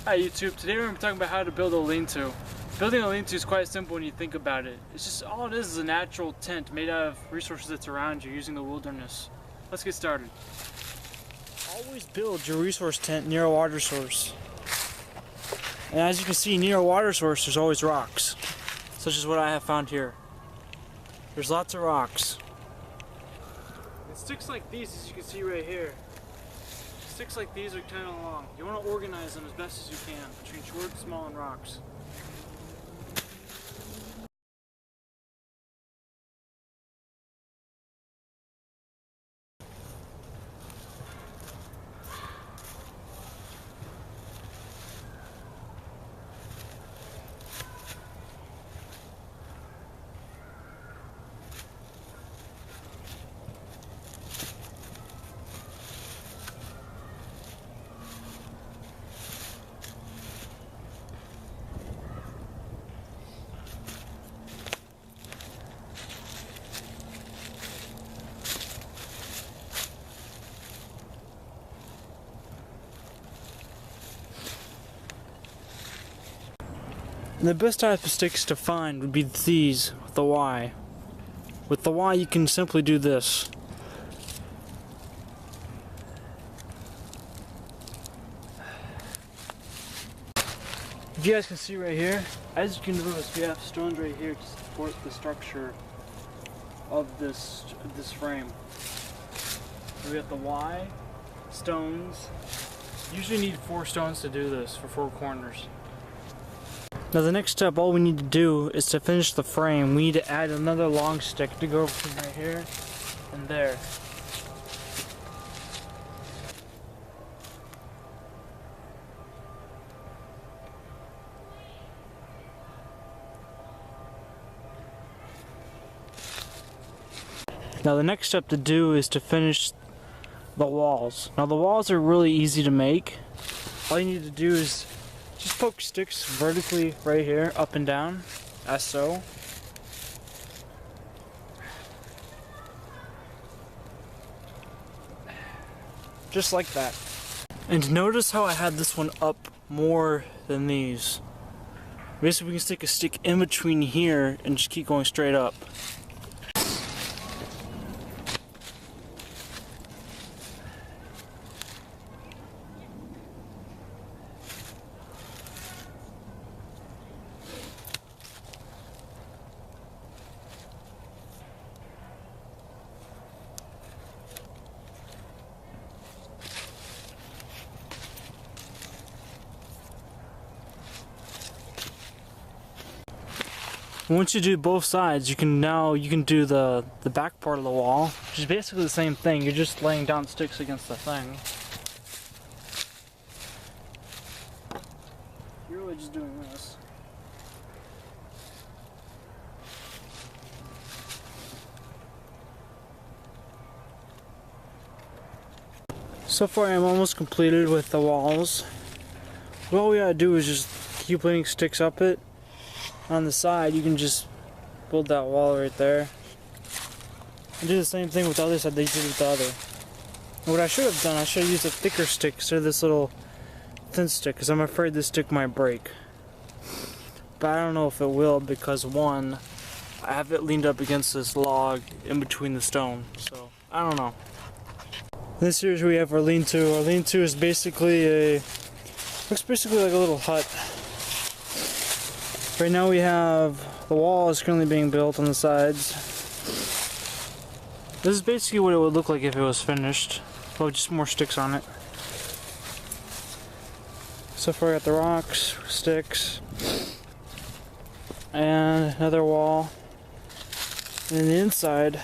Hi YouTube, today we're going to be talking about how to build a lean-to. Building a lean-to is quite simple when you think about it. It's just, all it is a natural tent made out of resources that's around you using the wilderness. Let's get started. Always build your resource tent near a water source. And as you can see, near a water source there's always rocks. Such as what I have found here. There's lots of rocks. And sticks like these, as you can see right here. Sticks like these are kind of long. You want to organize them as best as you can between short, small, and rocks. And the best type of sticks to find would be these, with the Y. With the Y you can simply do this. If you guys can see right here, as you can notice, we have stones right here to support the structure of this frame. So we have the Y, stones. You usually need 4 stones to do this for 4 corners. Now the next step, all we need to do is to finish the frame. We need to add another long stick to go from right here and there. Now the next step to do is to finish the walls. Now the walls are really easy to make. All you need to do is just poke sticks vertically right here, up and down, as so. Just like that. And notice how I had this one up more than these. Basically we can stick a stick in between here and just keep going straight up. Once you do both sides, you can do the back part of the wall, which is basically the same thing. You're just laying down sticks against the thing. You're really just doing this. So far I'm almost completed with the walls. All we gotta do is just keep laying sticks up it. On the side, you can just build that wall right there. And do the same thing with the other side that you did with the other. And what I should have done, I should have used a thicker stick instead of this little thin stick, because I'm afraid this stick might break. But I don't know if it will, because one, I have it leaned up against this log in between the stone, so I don't know. This here is where we have our lean-to. Our lean-to is basically looks basically like a little hut. Right now we have, the wall is currently being built on the sides. This is basically what it would look like if it was finished, but with just more sticks on it. So far we got the rocks, sticks, and another wall. And then the inside,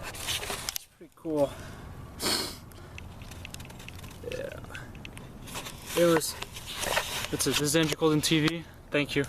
it's pretty cool. Yeah. This is Andrew Golden TV. Thank you.